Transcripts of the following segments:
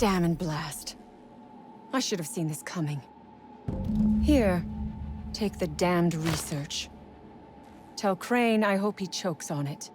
Damn and blast. I should have seen this coming. Here, take the damned research. Tell Crane I hope he chokes on it.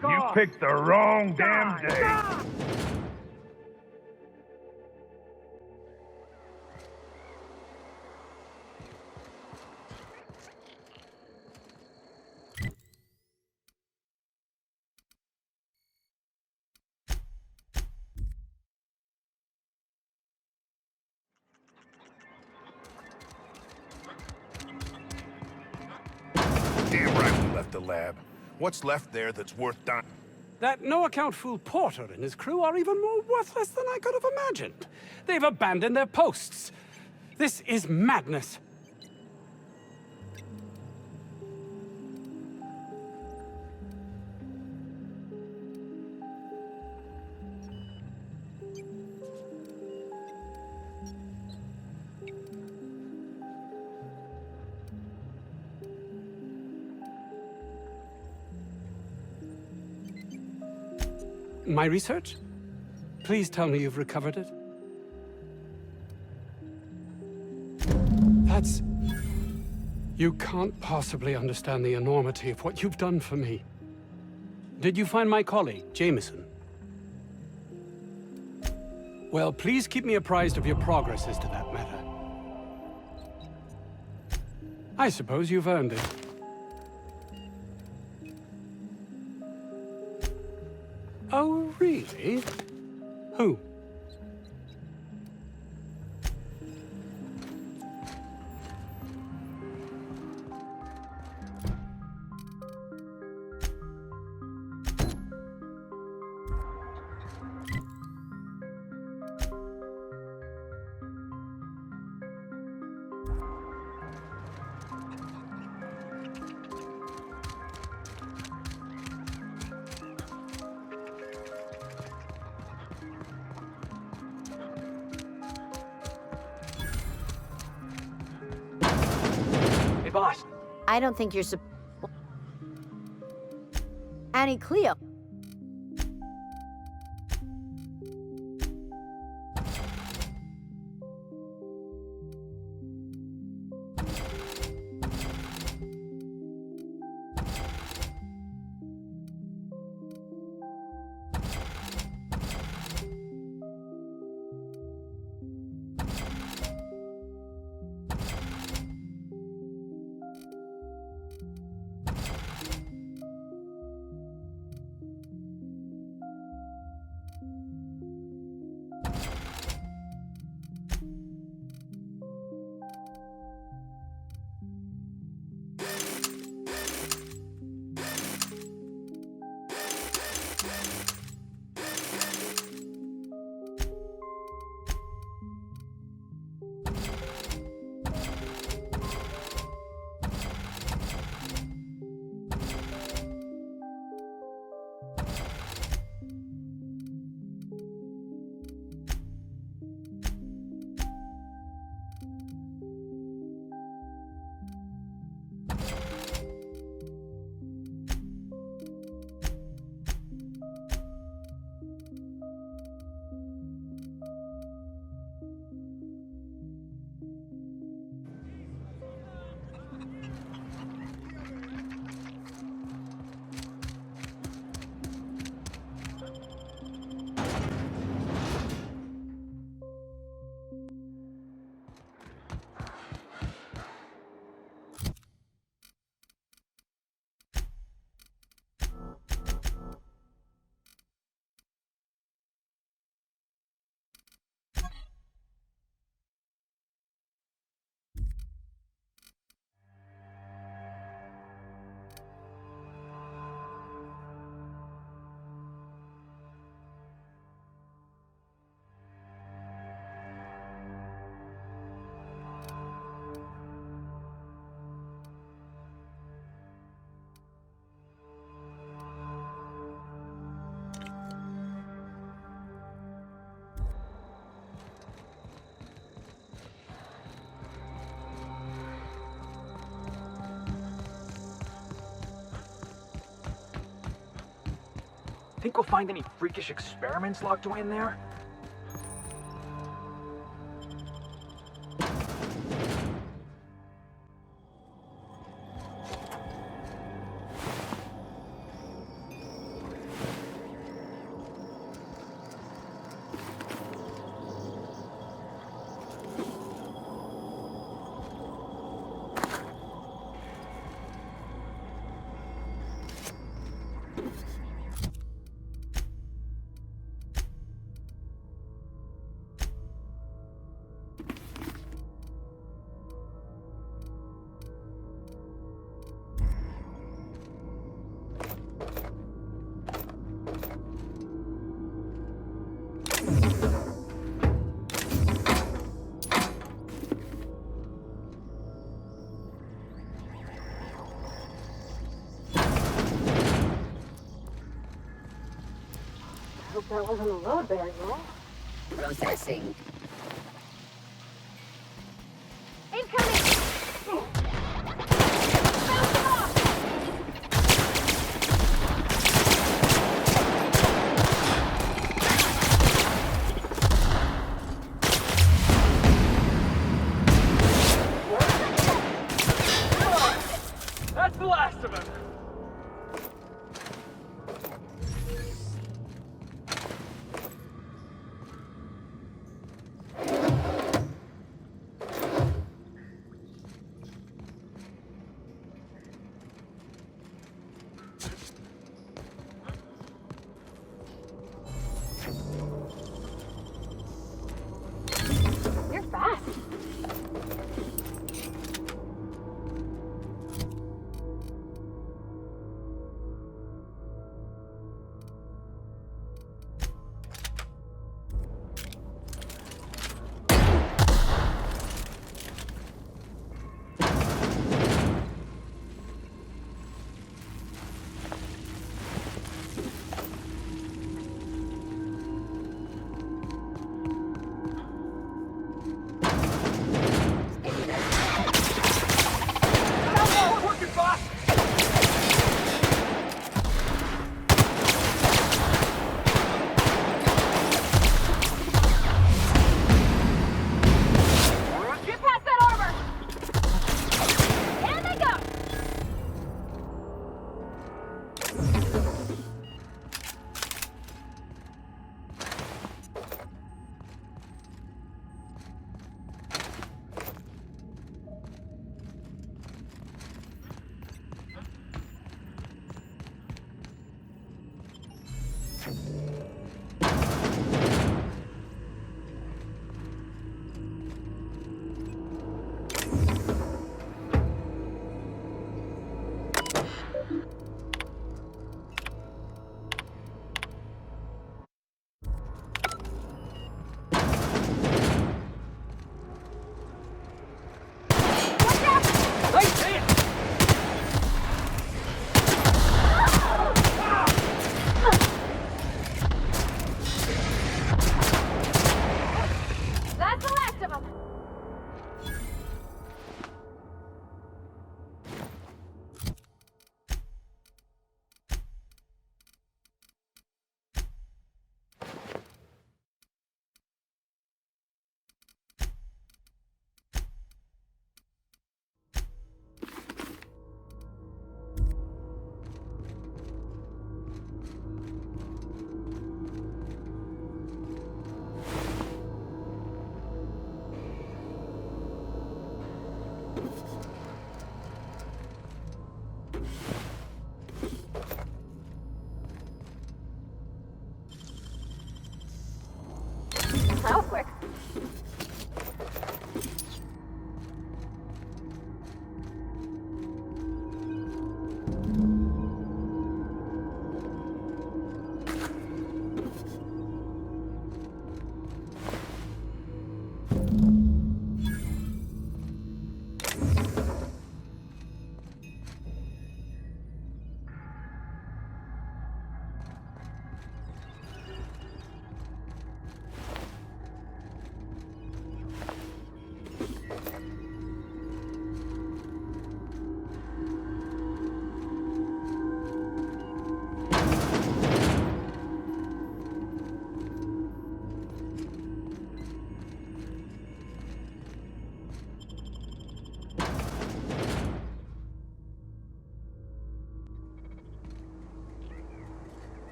You picked the wrong damn day. Damn right we left the lab. What's left there that's worth dying? That no-account fool Porter and his crew are even more worthless than I could have imagined. They've abandoned their posts. This is madness. My research? Please tell me you've recovered it. That's... You can't possibly understand the enormity of what you've done for me. Did you find my colleague, Jameson? Well, please keep me apprised of your progress as to that matter. I suppose you've earned it. Oh, really? Who? Hey, boss. I don't think you're Annie Cleo. Think we'll find any freakish experiments locked away in there? Hope that wasn't a load bearing roll. Processing. Incoming! That's the last of him!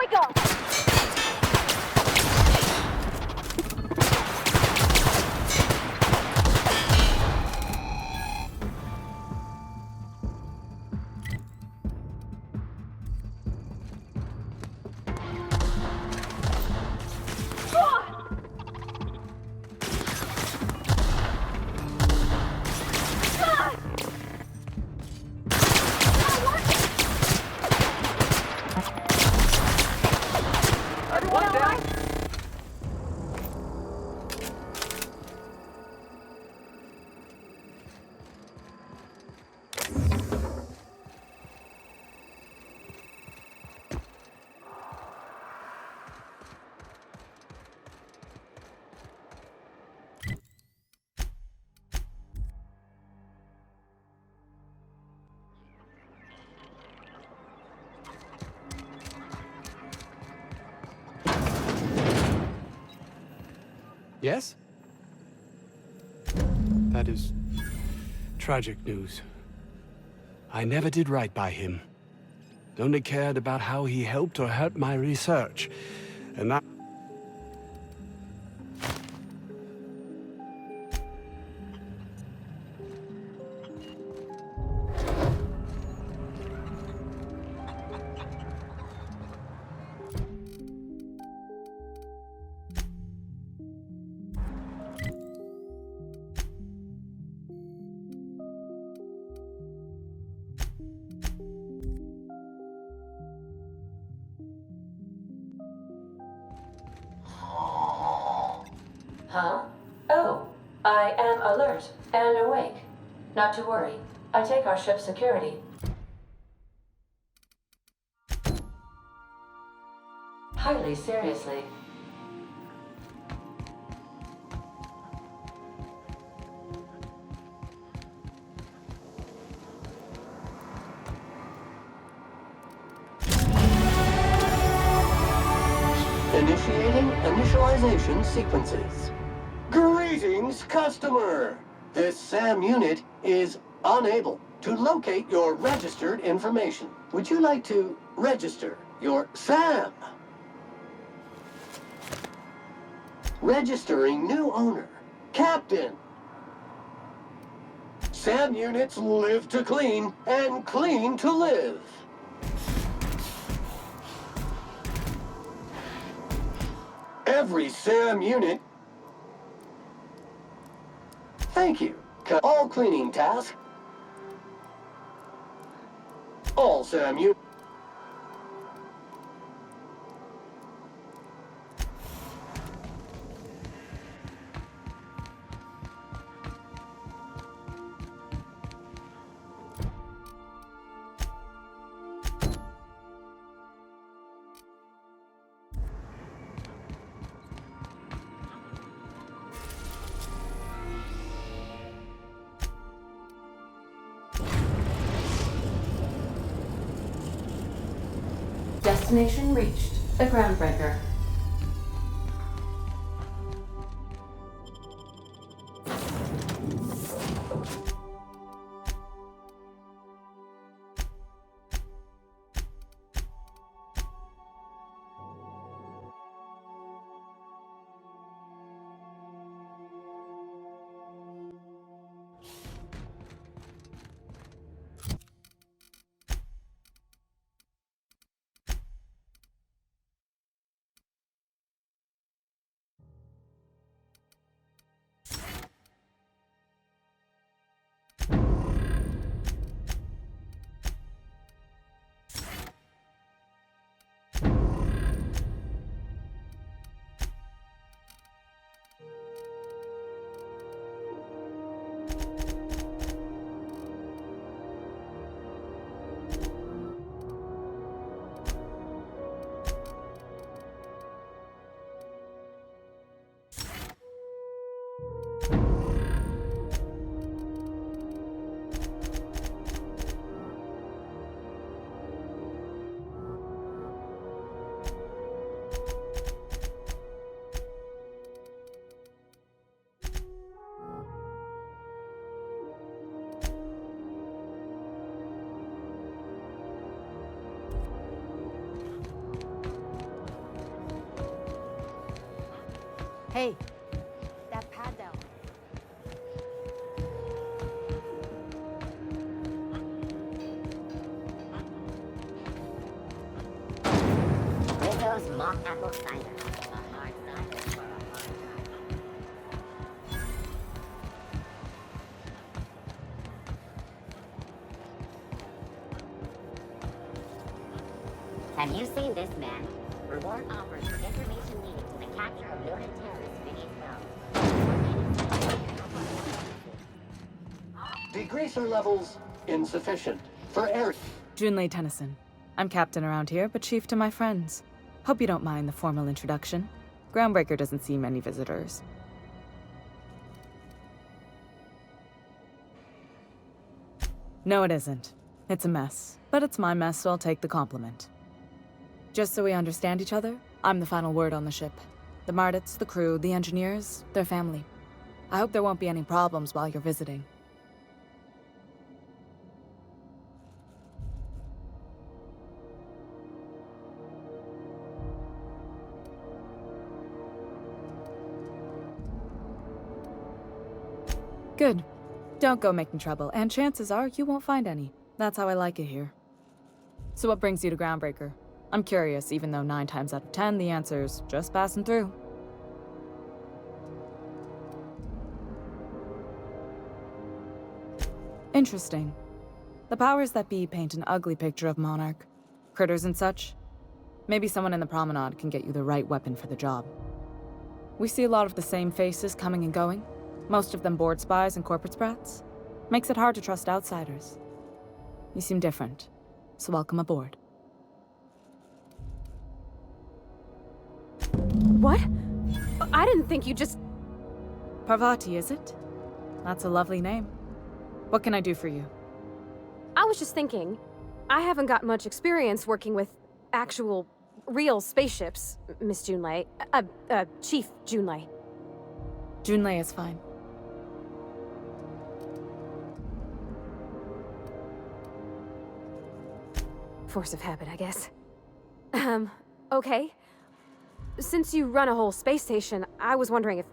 Psycho! Everyone down! Yes? That is tragic news. I never did right by him. Only cared about how he helped or hurt my research. And that... Huh? Oh, I am alert and awake. Not to worry. I take our ship's security highly seriously. Initiating initialization sequences. Greetings, customer! This SAM unit is unable to locate your registered information. Would you like to register your SAM? Registering new owner. Captain. SAM units live to clean and clean to live. Every SAM unit. Thank you. All cleaning tasks. All SAM units. Destination reached. The Groundbreaker. Hey, that pad down. Rizzo's mock apple cider. A hard cider for a hard time. Have you seen this man? Reward offers for information needed to the capture of noted terrorist Vinny's Bell. Degreaser levels insufficient for air. Junlei Tennyson. I'm captain around here, but chief to my friends. Hope you don't mind the formal introduction. Groundbreaker doesn't see many visitors. No, it isn't. It's a mess. But it's my mess, so I'll take the compliment. Just so we understand each other, I'm the final word on the ship. The Mardits, the crew, the engineers, their family. I hope there won't be any problems while you're visiting. Good. Don't go making trouble, and chances are you won't find any. That's how I like it here. So what brings you to Groundbreaker? I'm curious, even though 9 times out of 10 the answer's just passing through. Interesting. The powers that be paint an ugly picture of Monarch. Critters and such. Maybe someone in the promenade can get you the right weapon for the job. We see a lot of the same faces coming and going. Most of them board spies and corporate sprats. Makes it hard to trust outsiders. You seem different, so welcome aboard. What? I didn't think you just... Parvati, is it? That's a lovely name. What can I do for you? I was just thinking, I haven't got much experience working with actual, real spaceships, Miss Junlei. Chief Junlei. Junlei is fine. Force of habit, I guess. Okay. Since you run a whole space station, I was wondering if...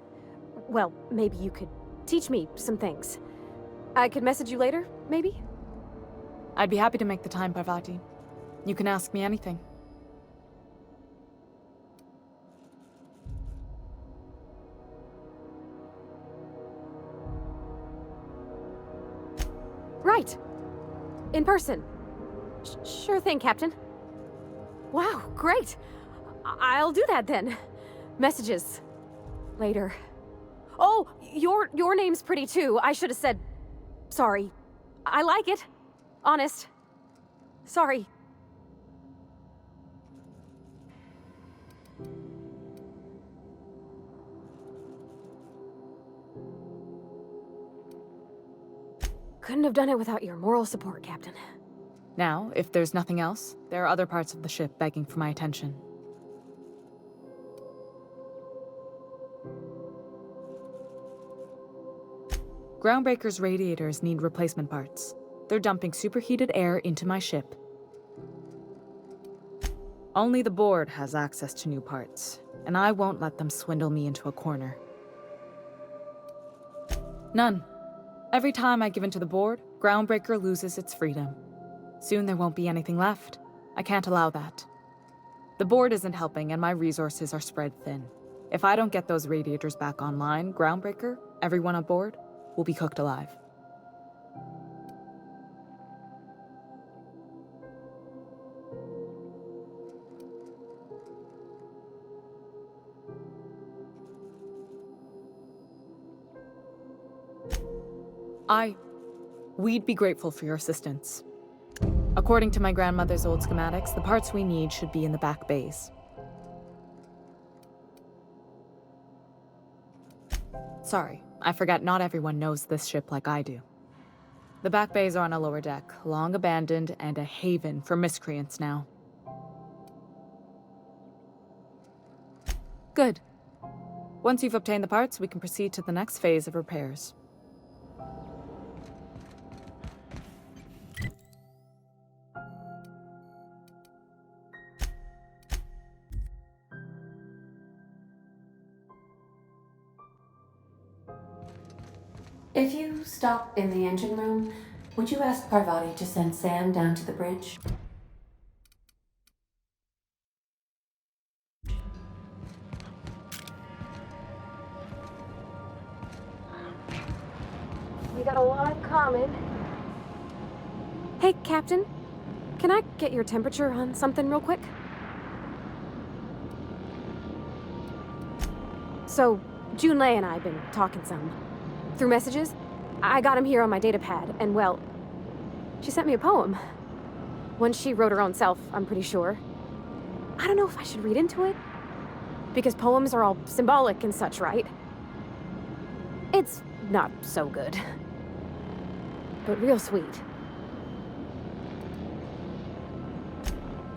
Well, maybe you could teach me some things. I could message you later, maybe? I'd be happy to make the time, Parvati. You can ask me anything. Right. In person. Sure thing, Captain. Wow, great. I'll do that then. Messages. Later. Oh, your name's pretty too. I should have said... Sorry. I like it. Honest. Sorry. Couldn't have done it without your moral support, Captain. Now, if there's nothing else, there are other parts of the ship begging for my attention. Groundbreaker's radiators need replacement parts. They're dumping superheated air into my ship. Only the board has access to new parts, and I won't let them swindle me into a corner. None. Every time I give in to the board, Groundbreaker loses its freedom. Soon there won't be anything left. I can't allow that. The board isn't helping, and my resources are spread thin. If I don't get those radiators back online, Groundbreaker, everyone on board, will be cooked alive. We'd be grateful for your assistance. According to my grandmother's old schematics, the parts we need should be in the back bays. Sorry, I forgot not everyone knows this ship like I do. The back bays are on a lower deck, long abandoned and a haven for miscreants now. Good. Once you've obtained the parts, we can proceed to the next phase of repairs. If you stop in the engine room, would you ask Parvati to send Sam down to the bridge? We got a lot coming. Hey, Captain. Can I get your temperature on something real quick? So, Junlei and I have been talking some. Through messages. I got him here on my datapad, and well, she sent me a poem. One she wrote her own self, I'm pretty sure. I don't know if I should read into it. Because poems are all symbolic and such, right? It's not so good. But real sweet.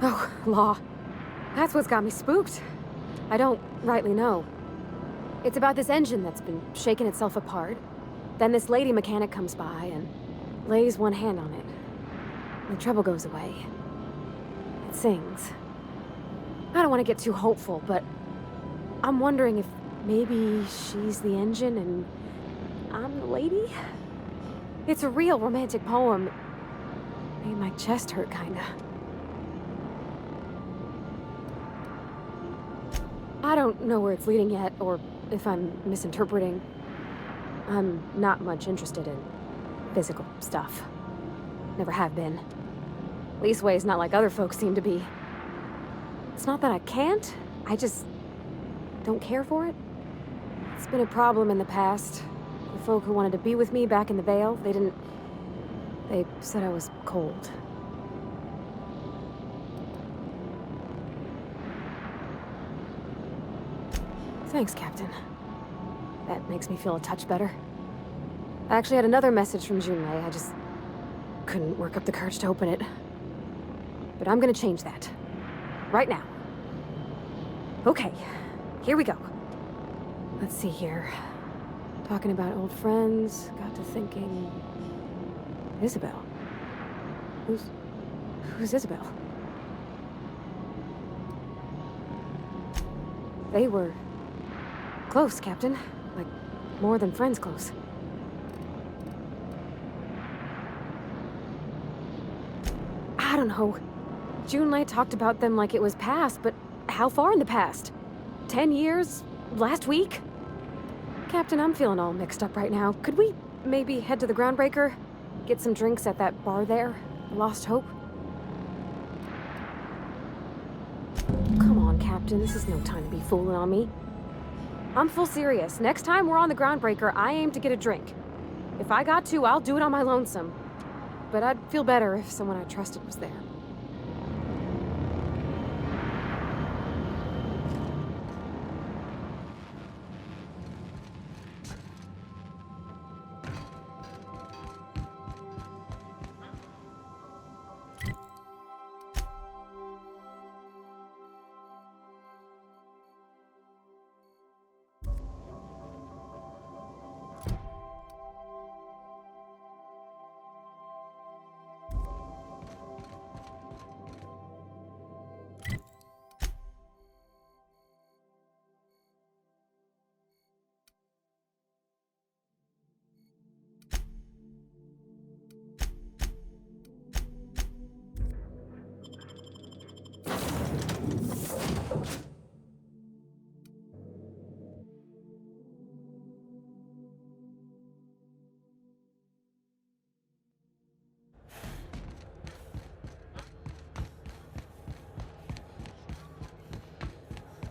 Oh, Law. That's what's got me spooked. I don't rightly know. It's about this engine that's been shaking itself apart. Then this lady mechanic comes by and lays one hand on it. The trouble goes away. It sings. I don't want to get too hopeful, but I'm wondering if maybe she's the engine and I'm the lady? It's a real romantic poem. Made my chest hurt, kinda. I don't know where it's leading yet, or if I'm misinterpreting. I'm not much interested in physical stuff. Never have been. Leastways not like other folks seem to be. It's not that I can't, I just don't care for it. It's been a problem in the past. The folk who wanted to be with me back in the Vale, they said I was cold. Thanks, Captain. That makes me feel a touch better. I actually had another message from Junlei. I just couldn't work up the courage to open it. But I'm gonna change that. Right now. Okay, here we go. Let's see here. Talking about old friends, got to thinking... Isabel. Who's Isabel? They were... close, Captain. Like, more than friends close. I don't know. Junlei talked about them like it was past, but how far in the past? 10 years? Last week? Captain, I'm feeling all mixed up right now. Could we maybe head to the Groundbreaker? Get some drinks at that bar there? Lost Hope? Come on, Captain. This is no time to be fooling on me. I'm full serious. Next time we're on the Groundbreaker, I aim to get a drink. If I got to, I'll do it on my lonesome. But I'd feel better if someone I trusted was there.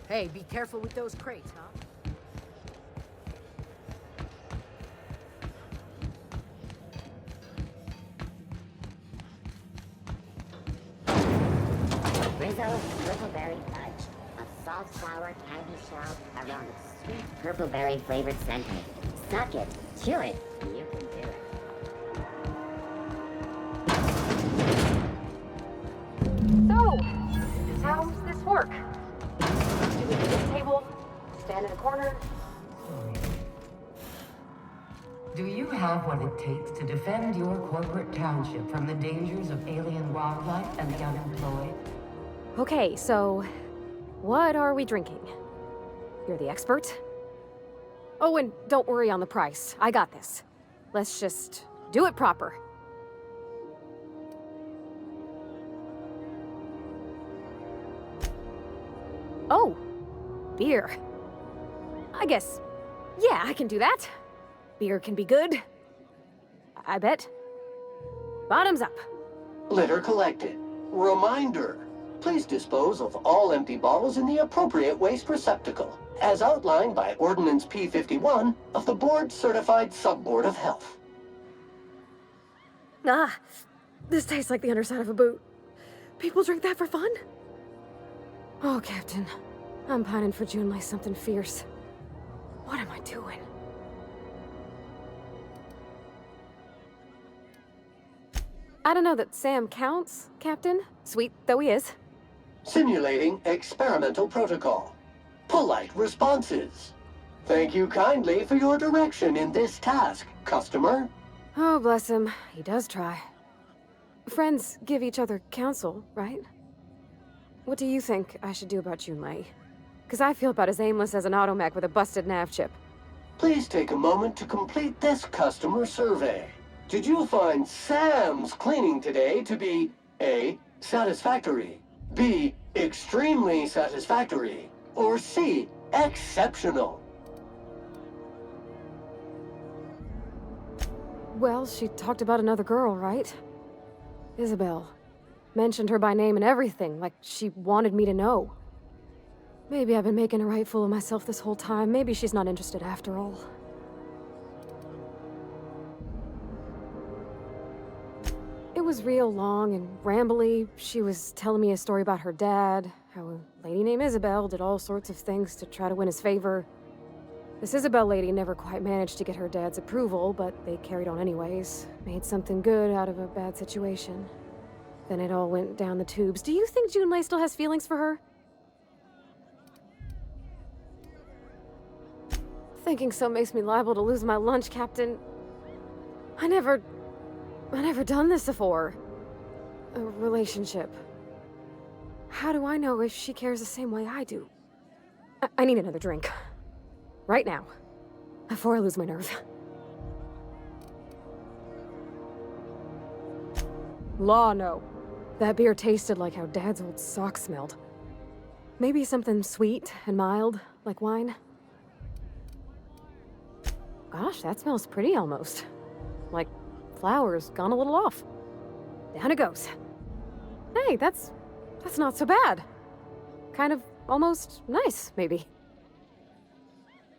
Hey, be careful with those crates, huh? Rizzo's Purpleberry Fudge. A soft, sour candy shell around a sweet purpleberry flavored center. Suck it, chew it, you can do it. So, how's this work? Do we get a table? Stand in a corner? Do you have what it takes to defend your corporate township from the dangers of alien wildlife and the unemployed? Okay, so... what are we drinking? You're the expert? Oh, and don't worry on the price. I got this. Let's just do it proper. Oh, beer. I guess, yeah, I can do that. Beer can be good. I bet. Bottoms up. Litter collected. Reminder. Please dispose of all empty bottles in the appropriate waste receptacle, as outlined by Ordinance P51 of the Board-Certified Sub-Board of Health. Ah, this tastes like the underside of a boot. People drink that for fun? Oh, Captain. I'm pining for June like something fierce. What am I doing? I don't know that Sam counts, Captain. Sweet though he is. Simulating experimental protocol. Polite responses. Thank you kindly for your direction in this task, customer. Oh, bless him. He does try. Friends give each other counsel, right? What do you think I should do about Junlei? Because I feel about as aimless as an automech with a busted nav chip. Please take a moment to complete this customer survey. Did you find Sam's cleaning today to be A, satisfactory, B, extremely satisfactory, or C, exceptional? Well, she talked about another girl, right? Isabel. Mentioned her by name and everything, like she wanted me to know. Maybe I've been making a right fool of myself this whole time. Maybe she's not interested after all. It was real long and rambly. She was telling me a story about her dad, how a lady named Isabel did all sorts of things to try to win his favor. This Isabel lady never quite managed to get her dad's approval, but they carried on anyways. Made something good out of a bad situation. Then it all went down the tubes. Do you think Junlei still has feelings for her? Thinking so makes me liable to lose my lunch, Captain. I never done this before. A relationship. How do I know if she cares the same way I do? I need another drink. Right now. Before I lose my nerve. Law, no. That beer tasted like how Dad's old socks smelled. Maybe something sweet and mild, like wine. Gosh, that smells pretty almost. Like flowers gone a little off. Down it goes. Hey, that's not so bad. Kind of almost nice, maybe.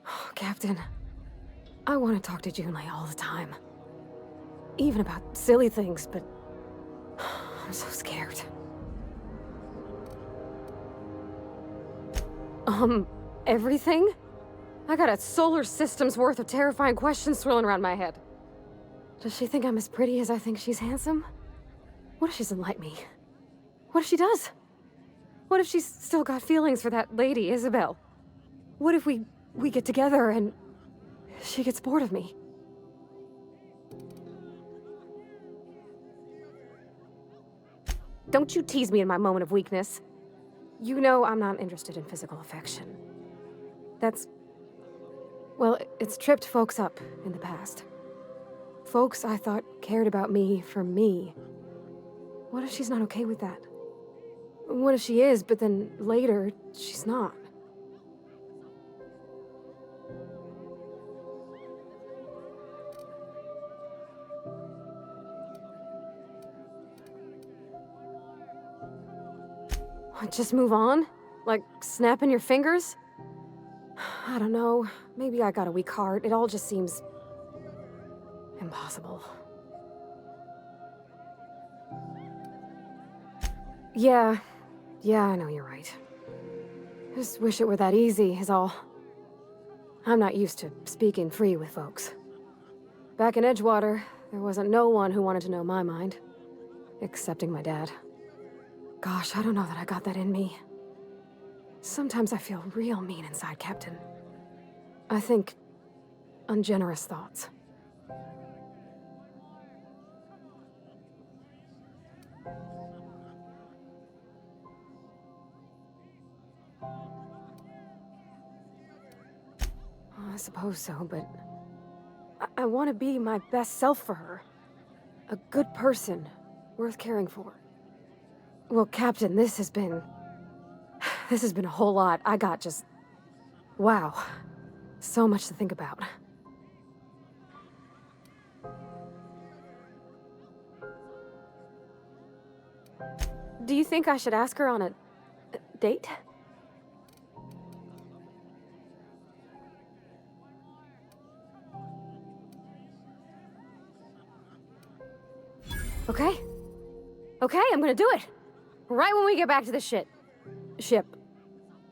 Oh, Captain, I want to talk to Junlei all the time. Even about silly things, but I'm so scared. Everything? I got a solar system's worth of terrifying questions swirling around my head. Does she think I'm as pretty as I think she's handsome? What if she doesn't like me? What if she does? What if she's still got feelings for that lady, Isabel? What if we get together and she gets bored of me? Don't you tease me in my moment of weakness. You know I'm not interested in physical affection. Well, it's tripped folks up in the past. Folks I thought cared about me for me. What if she's not okay with that? What if she is, but then later, she's not? What, just move on? Like snapping your fingers? I don't know. Maybe I got a weak heart. It all just seems impossible. Yeah, I know you're right. Just wish it were that easy, is all. I'm not used to speaking free with folks. Back in Edgewater, there wasn't no one who wanted to know my mind. Excepting my dad. Gosh, I don't know that I got that in me. Sometimes I feel real mean inside, Captain. I think ungenerous thoughts. I suppose so, but I want to be my best self for her. A good person, worth caring for. Well, Captain, this has been a whole lot. I got just... Wow. So much to think about. Do you think I should ask her on a date? Okay. Okay, I'm gonna do it. Right when we get back to the ship.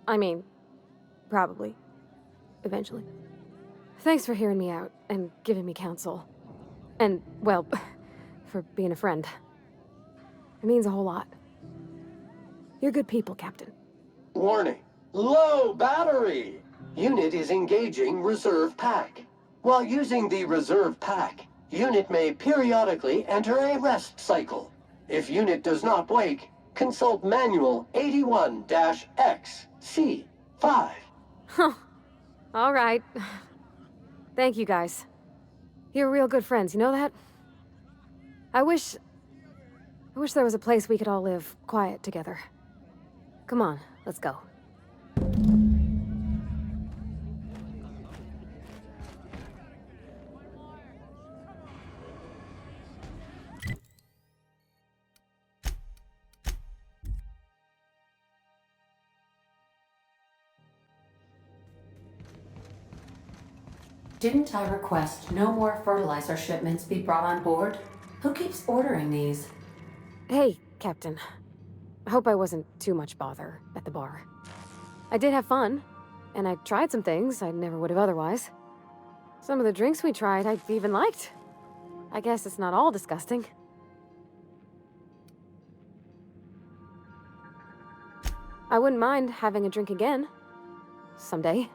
I mean, probably. Eventually. Thanks for hearing me out and giving me counsel. And, well, for being a friend. It means a whole lot. You're good people, Captain. Warning. Low battery! Unit is engaging reserve pack. While using the reserve pack, Unit may periodically enter a rest cycle. If Unit does not wake, consult Manual 81-XC5. Huh. All right. Thank you, guys. You're real good friends, you know that? I wish there was a place we could all live quiet together. Come on, let's go. Didn't I request no more fertilizer shipments be brought on board? Who keeps ordering these? Hey, Captain. I hope I wasn't too much bother at the bar. I did have fun, and I tried some things I never would have otherwise. Some of the drinks we tried I even liked. I guess it's not all disgusting. I wouldn't mind having a drink again. Someday.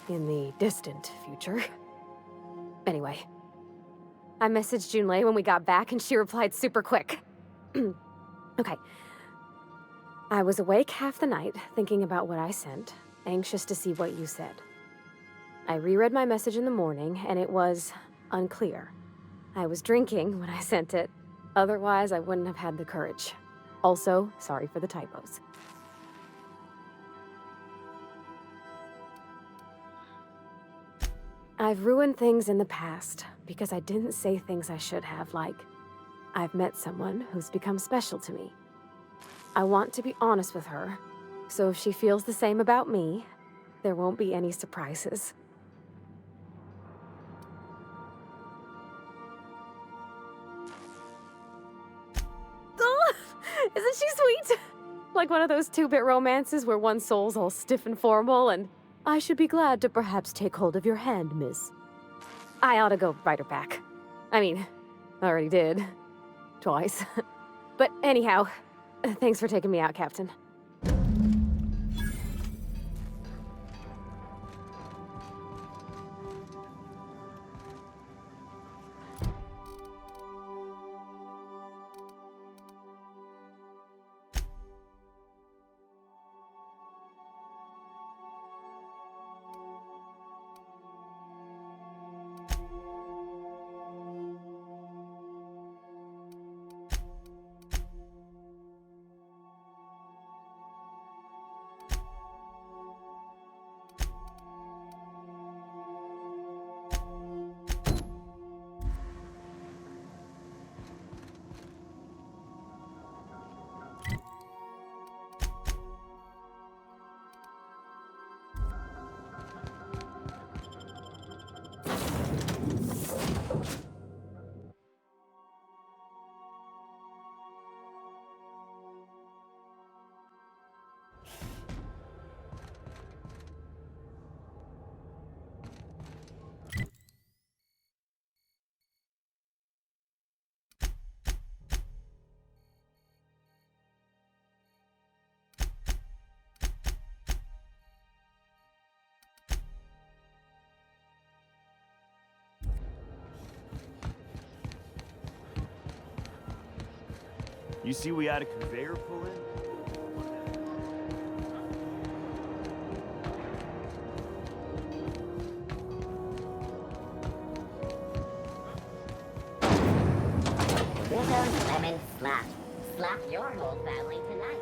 In the distant future. Anyway. I messaged Junlei when we got back and she replied super quick. Okay. I was awake half the night, thinking about what I sent, anxious to see what you said. I reread my message in the morning, and it was unclear. I was drinking when I sent it. Otherwise, I wouldn't have had the courage. Also, sorry for the typos. I've ruined things in the past because I didn't say things I should have, like, I've met someone who's become special to me. I want to be honest with her, so if she feels the same about me, there won't be any surprises. Oh, isn't she sweet? Like one of those two-bit romances where one soul's all stiff and formal and, I should be glad to perhaps take hold of your hand, miss. I ought to go write her back. I mean, I already did. Twice. But anyhow, thanks for taking me out, Captain. You see we had a conveyor pull in? slap. Slap your whole family tonight.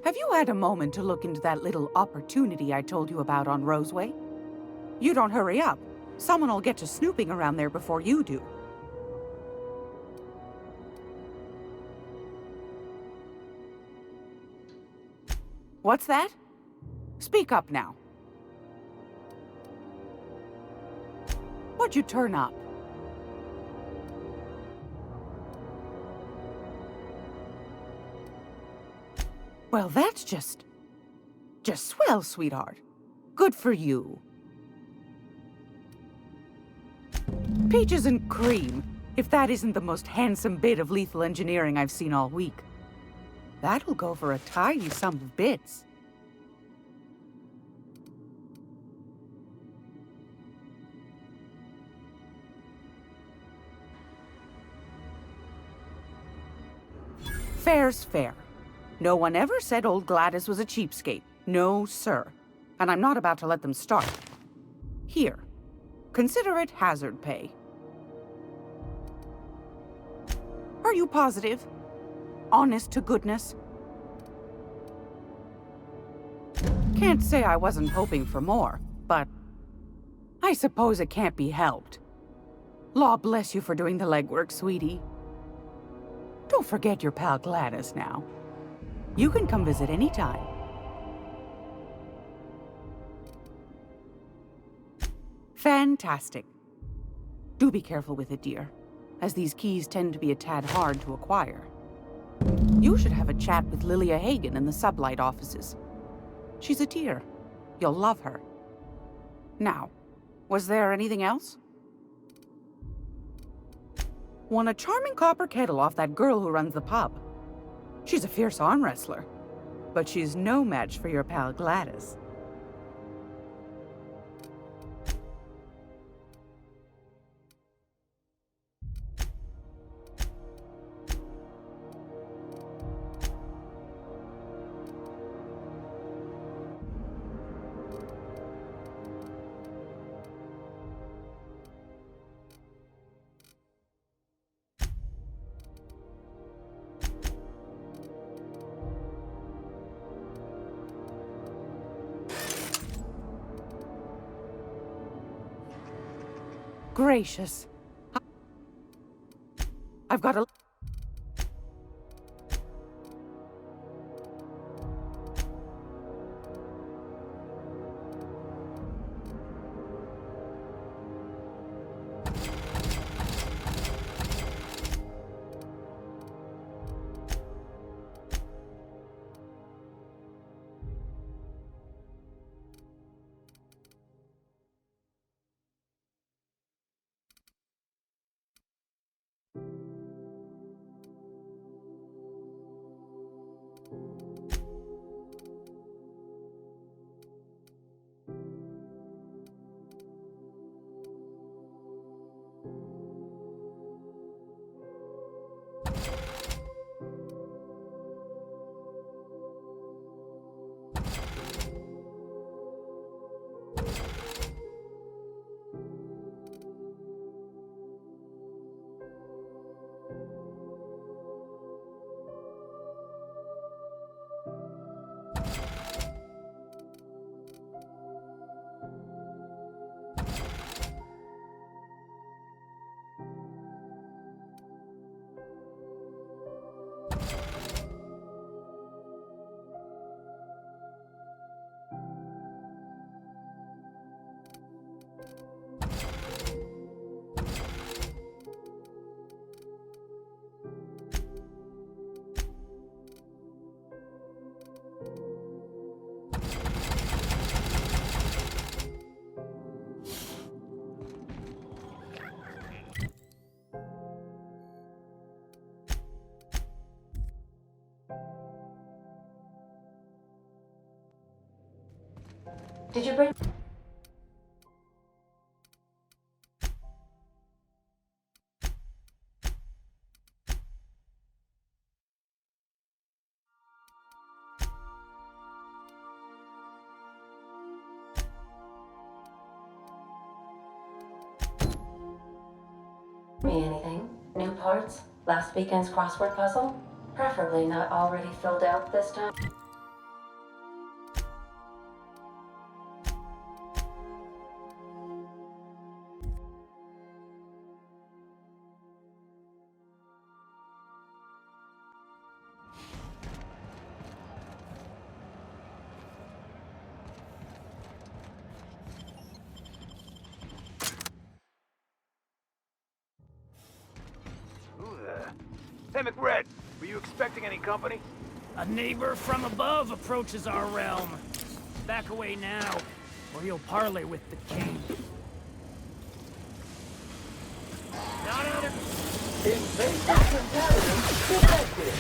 Have you had a moment to look into that little opportunity I told you about on Roseway? You don't hurry up. Someone will get to snooping around there before you do. What's that? Speak up now. What'd you turn up? Well, that's just swell, sweetheart. Good for you. Peaches and cream, if that isn't the most handsome bit of lethal engineering I've seen all week. That'll go for a tidy sum of bits. Fair's fair. No one ever said old Gladys was a cheapskate. No, sir. And I'm not about to let them start. Here. Consider it hazard pay. Are you positive? Honest to goodness? Can't say I wasn't hoping for more, but I suppose it can't be helped. Law bless you for doing the legwork, sweetie. Don't forget your pal Gladys now. You can come visit anytime. Fantastic. Do be careful with it, dear, as these keys tend to be a tad hard to acquire. You should have a chat with Lilia Hagen in the Sublight offices. She's a dear. You'll love her. Now, was there anything else? Won a charming copper kettle off that girl who runs the pub. She's a fierce arm wrestler, but she's no match for your pal Gladys. Gracious. I've got a... Did you bring... me anything? New parts? Last weekend's crossword puzzle? Preferably not already filled out this time. Hey, McRed, were you expecting any company? A neighbor from above approaches our realm. Back away now, or he'll parley with the king. Not out of... Invasive contaminants detected.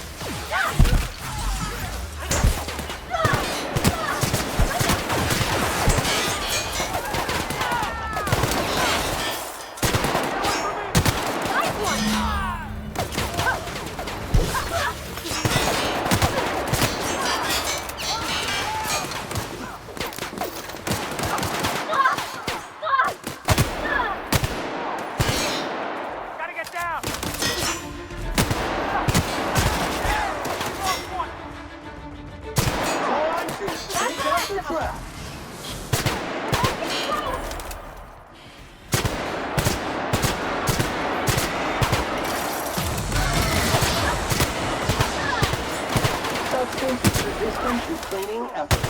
Resistant to cleaning efforts.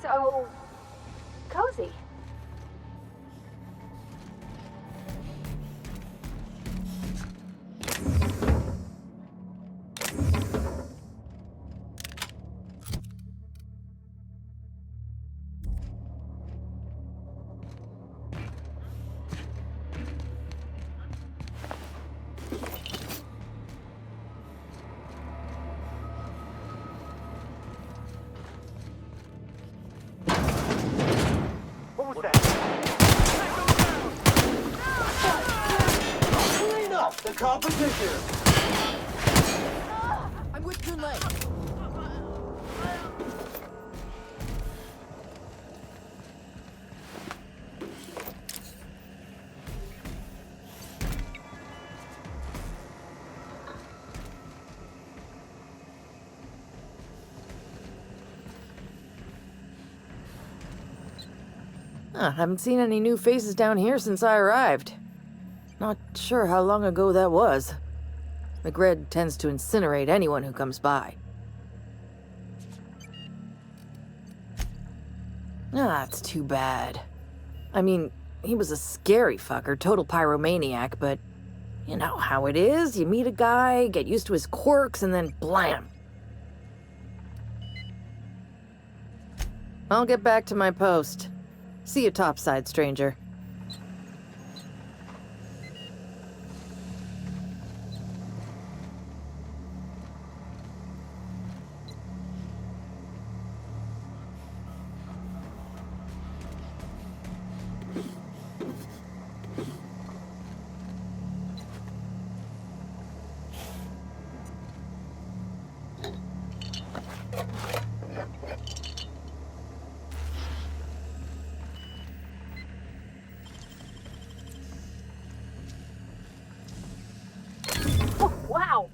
So cozy. Clean up the competition. I'm with your leg. Haven't seen any new faces down here since I arrived. Not sure how long ago that was. McRed tends to incinerate anyone who comes by. That's too bad. I mean, he was a scary fucker, total pyromaniac, but you know how it is. You meet a guy, get used to his quirks, and then blam. I'll get back to my post. See you topside, stranger. Oh, wow!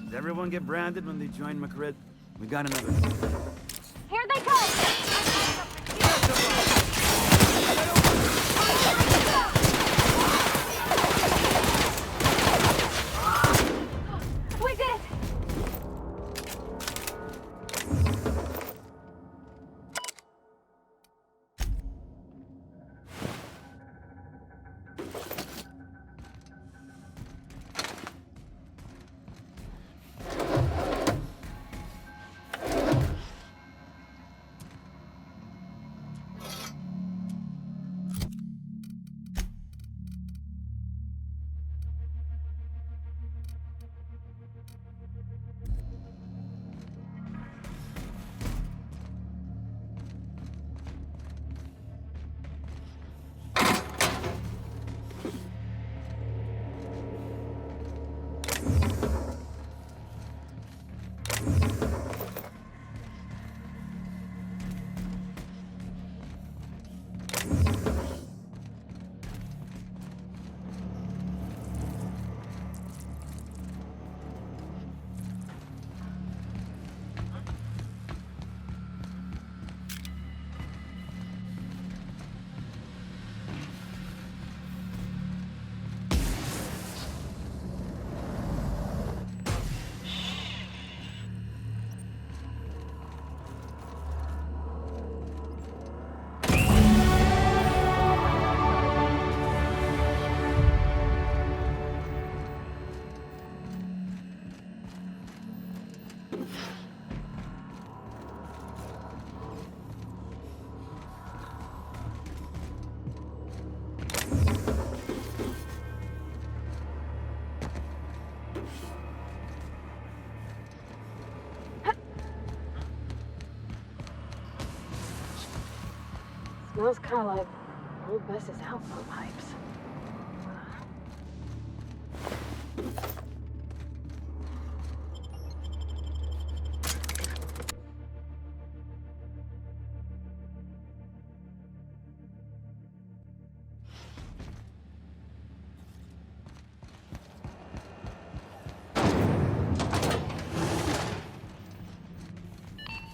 Did everyone get branded when they joined Macrid? We got another. Here they come! We did it! Smells kind of like old Bess's outflow pipes.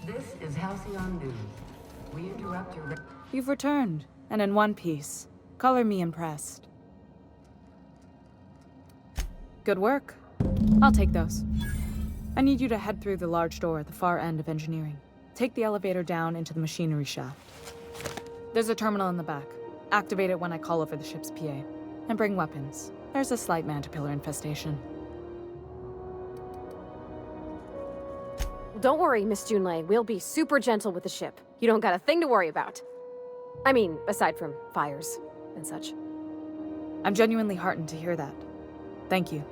This is Halcyon News. We interrupt your... You've returned, and in one piece. Color me impressed. Good work. I'll take those. I need you to head through the large door at the far end of engineering. Take the elevator down into the machinery shaft. There's a terminal in the back. Activate it when I call over the ship's PA. And bring weapons. There's a slight mantipillar infestation. Don't worry, Miss Junlei. We'll be super gentle with the ship. You don't got a thing to worry about. I mean, aside from fires and such. I'm genuinely heartened to hear that. Thank you.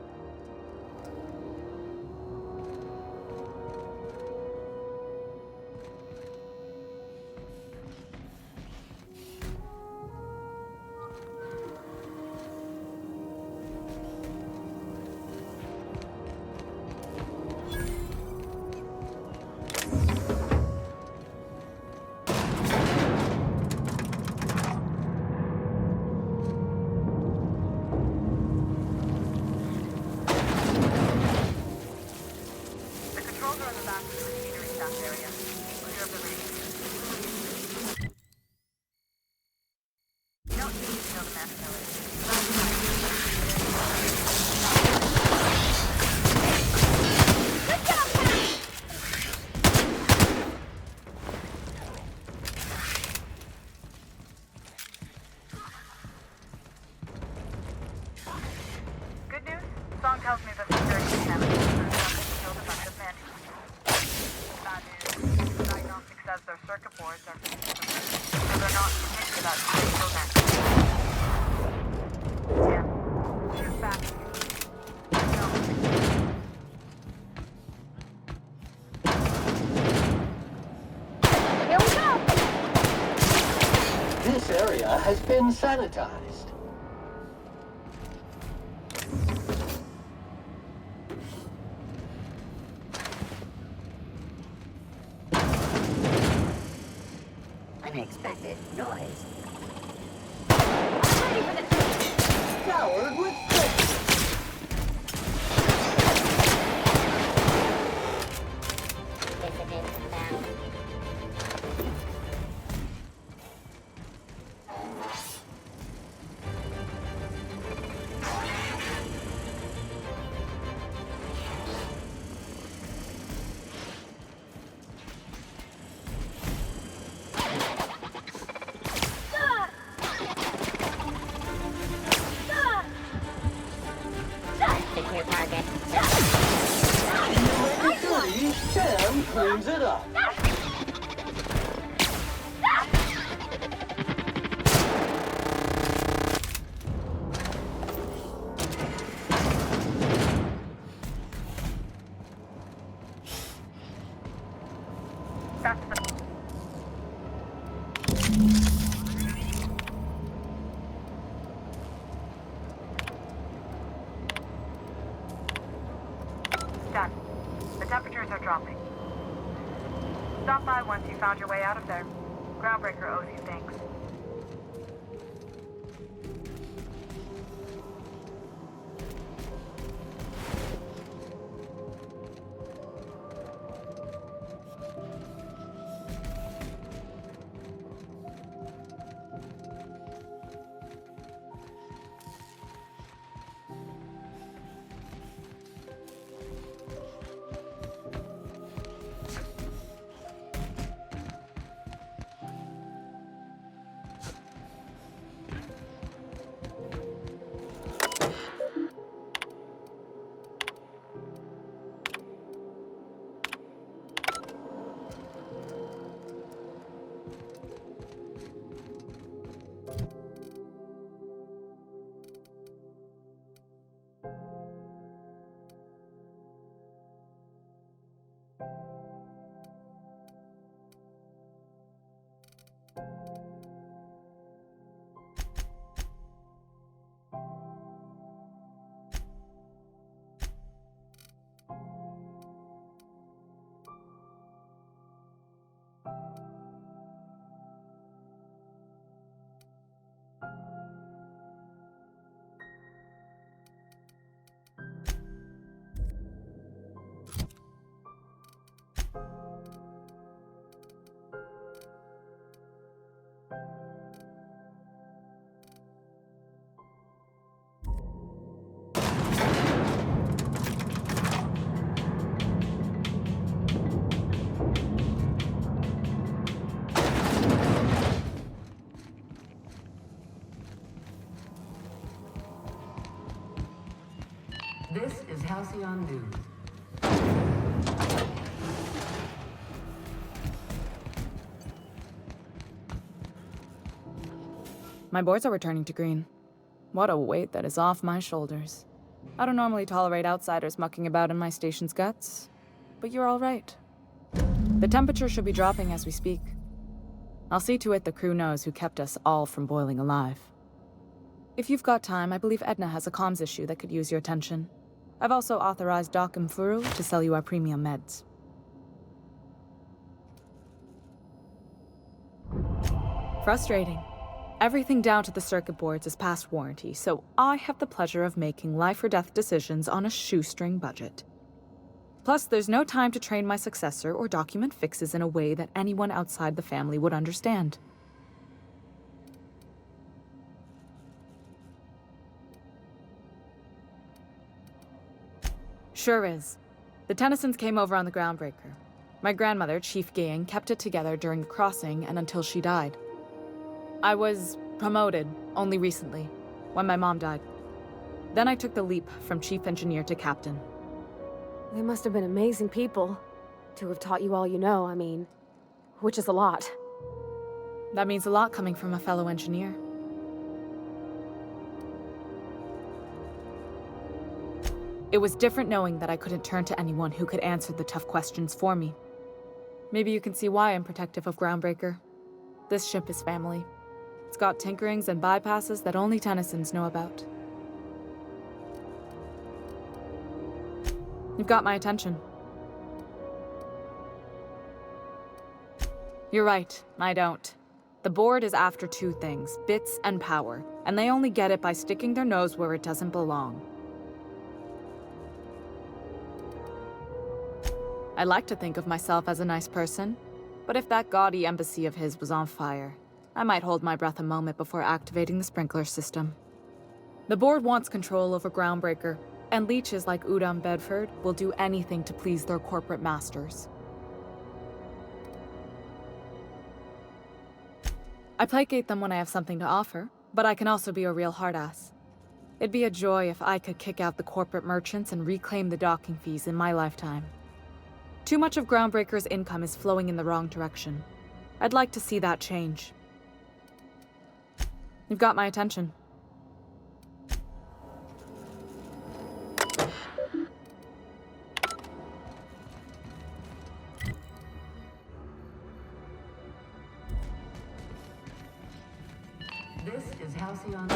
tells me the security mechanical turns up and killed a bunch of mantis. Bad news. The diagnostic says their circuit boards are finished, so they're not fit for that critical event. Yeah. She's back. Here we go! This area has been sanitized. Unexpected noise. Ready for this! Powered with faith. Dissident found. Secure target. Sam cleans it up. Done. The temperatures are dropping. Stop by once you found your way out of there. Groundbreaker owes you thanks. This is Halcyon News. My boards are returning to green. What a weight that is off my shoulders. I don't normally tolerate outsiders mucking about in my station's guts, but you're all right. The temperature should be dropping as we speak. I'll see to it the crew knows who kept us all from boiling alive. If you've got time, I believe Edna has a comms issue that could use your attention. I've also authorized Doc and Furu to sell you our premium meds. Frustrating. Everything down to the circuit boards is past warranty, so I have the pleasure of making life or death decisions on a shoestring budget. Plus, there's no time to train my successor or document fixes in a way that anyone outside the family would understand. Sure is. The Tennysons came over on the Groundbreaker. My grandmother, Chief Gang, kept it together during the crossing and until she died. I was promoted only recently, when my mom died. Then I took the leap from chief engineer to captain. They must have been amazing people to have taught you all you know, I mean, which is a lot. That means a lot coming from a fellow engineer. It was different knowing that I couldn't turn to anyone who could answer the tough questions for me. Maybe you can see why I'm protective of Groundbreaker. This ship is family. It's got tinkerings and bypasses that only Tennysons know about. You've got my attention. You're right, I don't. The board is after two things, bits and power, and they only get it by sticking their nose where it doesn't belong. I like to think of myself as a nice person, but if that gaudy embassy of his was on fire, I might hold my breath a moment before activating the sprinkler system. The board wants control over Groundbreaker, and leeches like Udom Bedford will do anything to please their corporate masters. I placate them when I have something to offer, but I can also be a real hard-ass. It'd be a joy if I could kick out the corporate merchants and reclaim the docking fees in my lifetime. Too much of Groundbreaker's income is flowing in the wrong direction. I'd like to see that change. You've got my attention. This is Halcyon.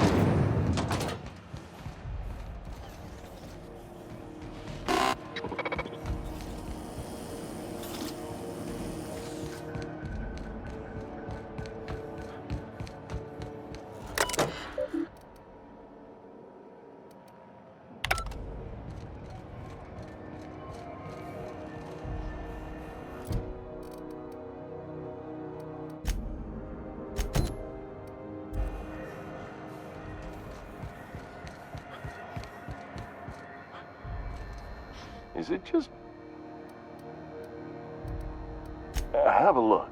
Is it just... Have a look.